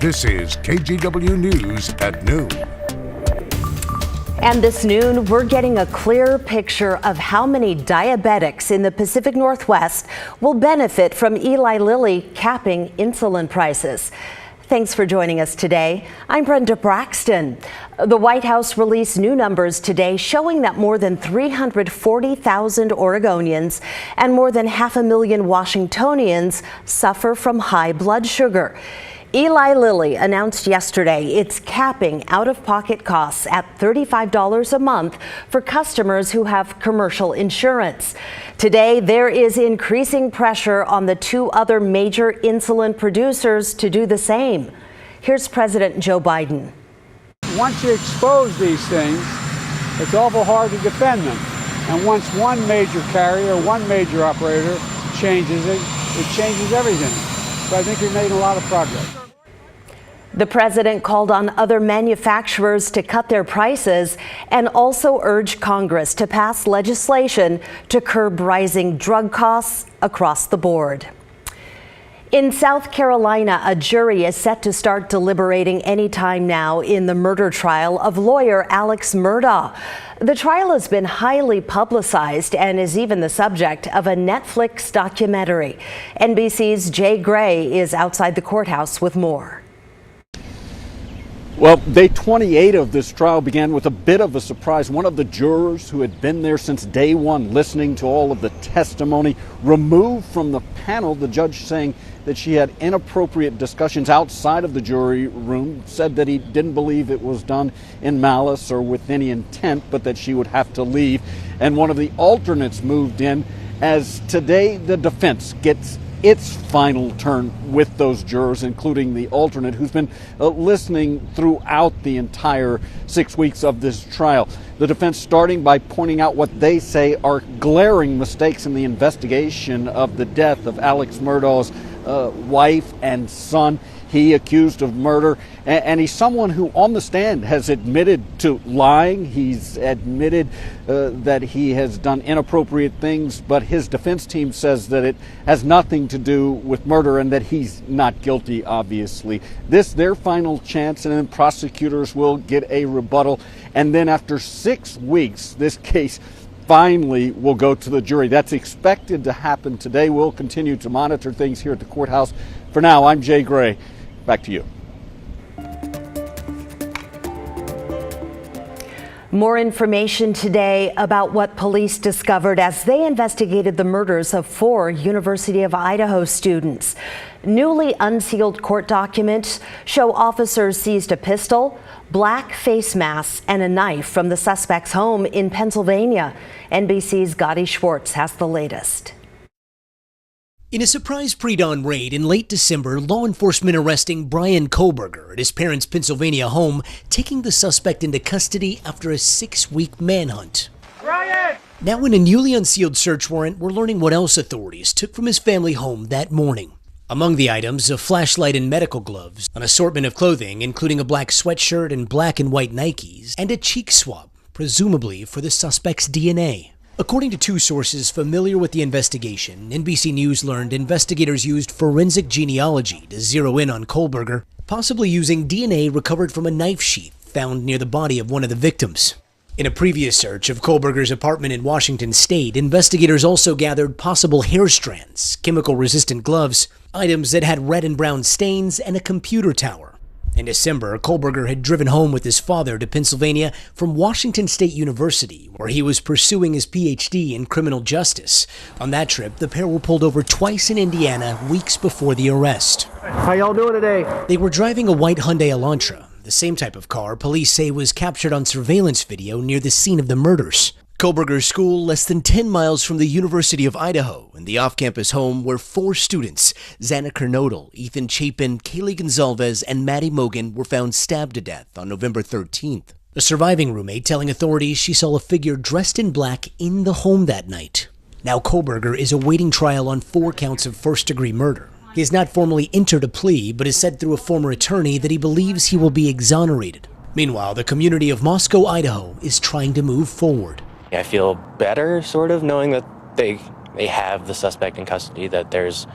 This is KGW News at noon. And this noon, we're getting a clear picture of how many diabetics in the Pacific Northwest will benefit from Eli Lilly capping insulin prices. Thanks for joining us today. I'm Brenda Braxton. The White House released new numbers today showing that more than 340,000 Oregonians and more than 500,000 Washingtonians suffer from high blood sugar. Eli Lilly announced yesterday it's capping out-of-pocket costs at $35 a month for customers who have commercial insurance. Today, there is increasing pressure on the two other major insulin producers to do the same. Here's President Joe Biden. Once you expose these things, it's awful hard to defend them. And once one major carrier, one major operator changes it, it changes everything. So I think we've made a lot of progress. The president called on other manufacturers to cut their prices and also urged Congress to pass legislation to curb rising drug costs across the board. In South Carolina, a jury is set to start deliberating any time now in the murder trial of lawyer Alex Murdaugh. The trial has been highly publicized and is even the subject of a Netflix documentary. NBC's Jay Gray is outside the courthouse with more. Well, day 28 of this trial began with a bit of a surprise. One of the jurors who had been there since day one, listening to all of the testimony, removed from the panel, the judge saying that she had inappropriate discussions outside of the jury room, said that he didn't believe it was done in malice or with any intent, but that she would have to leave. And one of the alternates moved in as today the defense gets its final turn with those jurors, including the alternate who's been listening throughout the entire 6 weeks of this trial. The defense starting by pointing out what they say are glaring mistakes in the investigation of the death of Alex Murdaugh's wife and son. He accused of murder, and he's someone who on the stand has admitted to lying. He's admitted that he has done inappropriate things, but his defense team says that it has nothing to do with murder and that he's not guilty, obviously. This their final chance, and then prosecutors will get a rebuttal. And then after 6 weeks, this case finally will go to the jury. That's expected to happen today. We'll continue to monitor things here at the courthouse. For now, I'm Jay Gray. Back to you. More information today about what police discovered as they investigated the murders of 4 University of Idaho students. Newly unsealed court documents show officers seized a pistol, black face masks, and a knife from the suspect's home in Pennsylvania. NBC's Gotti Schwartz has the latest. In a surprise pre-dawn raid in late December, law enforcement arresting Brian Kohlberger at his parents' Pennsylvania home, taking the suspect into custody after a 6-week manhunt. Brian! Now in a newly unsealed search warrant, we're learning what else authorities took from his family home that morning. Among the items, a flashlight and medical gloves, an assortment of clothing, including a black sweatshirt and black and white Nikes, and a cheek swab, presumably for the suspect's DNA. According to 2 sources familiar with the investigation, NBC News learned investigators used forensic genealogy to zero in on Kohlberger, possibly using DNA recovered from a knife sheath found near the body of one of the victims. In a previous search of Kohlberger's apartment in Washington state, investigators also gathered possible hair strands, chemical-resistant gloves, items that had red and brown stains, and a computer tower. In December, Kohlberger had driven home with his father to Pennsylvania from Washington State University, where he was pursuing his PhD in criminal justice. On that trip, the pair were pulled over twice in Indiana weeks before the arrest. How y'all doing today? They were driving a white Hyundai Elantra, the same type of car police say was captured on surveillance video near the scene of the murders. Kohlberger's school less than 10 miles from the University of Idaho, and the off-campus home where 4 students, Xana Kernodle, Ethan Chapin, Kaylee Gonzalez, and Maddie Mogan, were found stabbed to death on November 13th. A surviving roommate telling authorities she saw a figure dressed in black in the home that night. Now Kohlberger is awaiting trial on 4 counts of first-degree murder. He has not formally entered a plea, but has said through a former attorney that he believes he will be exonerated. Meanwhile, the community of Moscow, Idaho, is trying to move forward. I feel better, sort of, knowing that they have the suspect in custody, that there's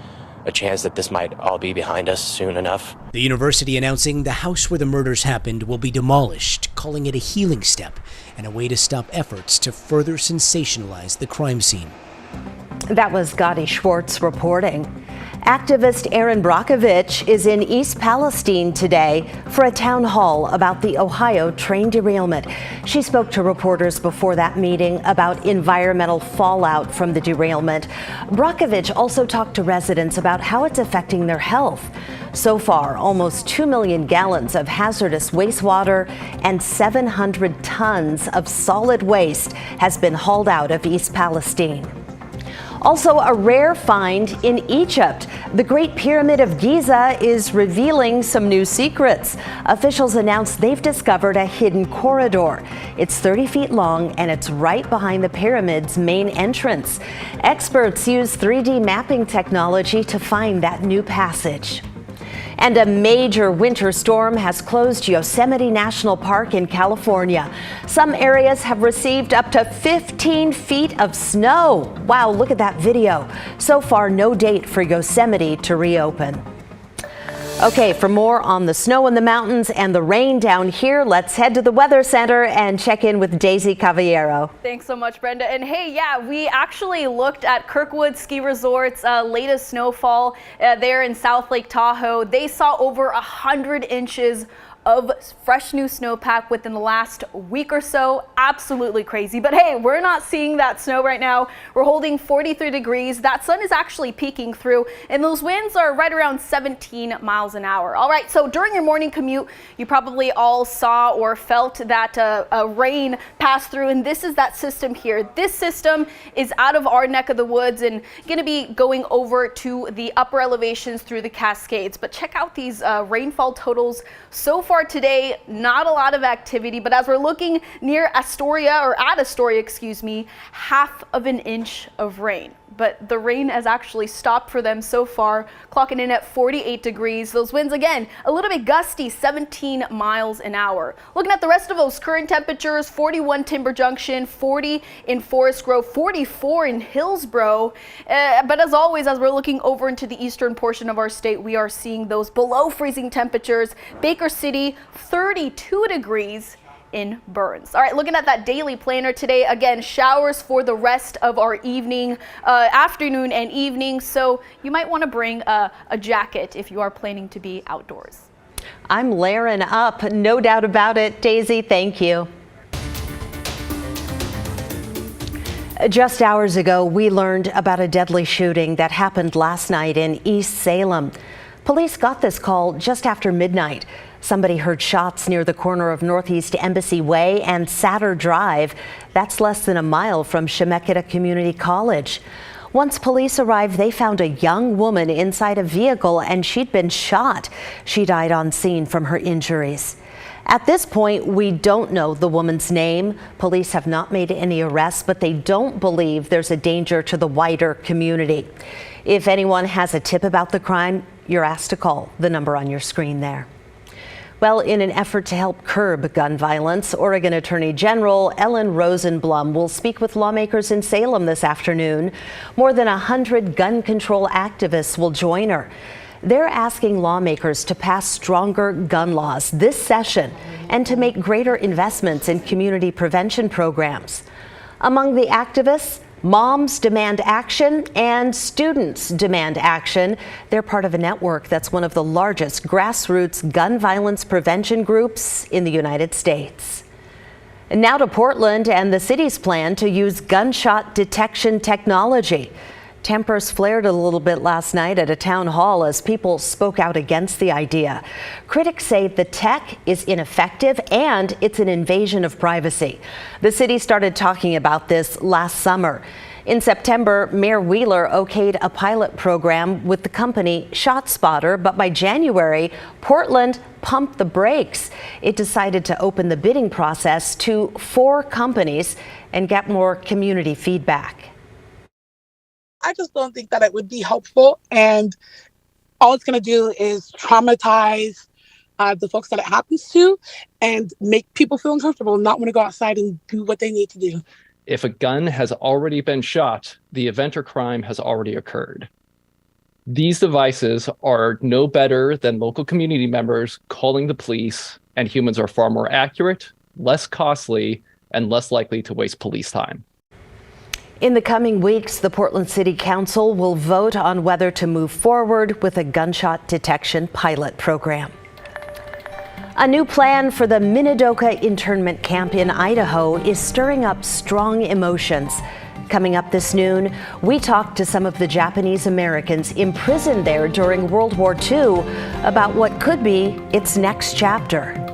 a chance that this might all be behind us soon enough. The university announcing the house where the murders happened will be demolished, calling it a healing step and a way to stop efforts to further sensationalize the crime scene. That was Gadi Schwartz reporting. Activist Erin Brockovich is in East Palestine today for a town hall about the Ohio train derailment. She spoke to reporters before that meeting about environmental fallout from the derailment. Brockovich also talked to residents about how it's affecting their health. So far, almost 2 million gallons of hazardous wastewater and 700 tons of solid waste has been hauled out of East Palestine. Also, a rare find in Egypt. The Great Pyramid of Giza is revealing some new secrets. Officials announced they've discovered a hidden corridor. It's 30 feet long and it's right behind the pyramid's main entrance. Experts use 3D mapping technology to find that new passage. And a major winter storm has closed Yosemite National Park in California. Some areas have received up to 15 feet of snow. Wow, look at that video. So far, no date for Yosemite to reopen. Okay, for more on the snow in the mountains and the rain down here, let's head to the Weather Center and check in with Daisy Caballero. Thanks so much, Brenda. And hey, yeah, we actually looked at Kirkwood Ski Resort's latest snowfall there in South Lake Tahoe. They saw over 100 inches of fresh new snowpack within the last week or so. Absolutely crazy. But hey, we're not seeing that snow right now. We're holding 43 degrees. That sun is actually peeking through, and those winds are right around 17 miles an hour. All right, so during your morning commute, you probably all saw or felt that rain pass through, and this is that system here. This system is out of our neck of the woods and going to be going over to the upper elevations through the Cascades. But check out these rainfall totals so far today. Not a lot of activity, but as we're looking near Astoria, or at Astoria, excuse me, 1/2 inch of rain. But the rain has actually stopped for them so far, clocking in at 48 degrees. Those winds, again, a little bit gusty, 17 miles an hour. Looking at the rest of those current temperatures, 41 Timber Junction, 40 in Forest Grove, 44 in Hillsboro. But as always, as we're looking over into the eastern portion of our state, we are seeing those below freezing temperatures. Baker City, 32 degrees in Burns. All right, looking at that daily planner today, again, showers for the rest of our evening, afternoon and evening, so you might want to bring a jacket if you are planning to be outdoors. I'm layering up, no doubt about it. Daisy, thank you. Just hours ago, we learned about a deadly shooting that happened last night in East Salem. Police got this call just after midnight. Somebody heard shots near the corner of Northeast Embassy Way and Satter Drive. That's less than a mile from Chemeketa Community College. Once police arrived, they found a young woman inside a vehicle and she'd been shot. She died on scene from her injuries. At this point, we don't know the woman's name. Police have not made any arrests, but they don't believe there's a danger to the wider community. If anyone has a tip about the crime, you're asked to call the number on your screen there. Well, in an effort to help curb gun violence, Oregon Attorney General Ellen Rosenblum will speak with lawmakers in Salem this afternoon. More than 100 gun control activists will join her. They're asking lawmakers to pass stronger gun laws this session and to make greater investments in community prevention programs. Among the activists, moms demand action and students demand action. They're part of a network that's one of the largest grassroots gun violence prevention groups in the United States. And now to Portland and the city's plan to use gunshot detection technology. Tempers flared a little bit last night at a town hall as people spoke out against the idea. Critics say the tech is ineffective and it's an invasion of privacy. The city started talking about this last summer. In September, Mayor Wheeler okayed a pilot program with the company ShotSpotter, but by January, Portland pumped the brakes. It decided to open the bidding process to 4 companies and get more community feedback. I just don't think that it would be helpful, and all it's going to do is traumatize the folks that it happens to and make people feel uncomfortable and not want to go outside and do what they need to do. If a gun has already been shot, the event or crime has already occurred. These devices are no better than local community members calling the police, and humans are far more accurate, less costly, and less likely to waste police time. In the coming weeks, the Portland City Council will vote on whether to move forward with a gunshot detection pilot program. A new plan for the Murdaugh internment camp in Idaho is stirring up strong emotions. Coming up this noon, we talk to some of the Japanese Americans imprisoned there during World War II about what could be its next chapter.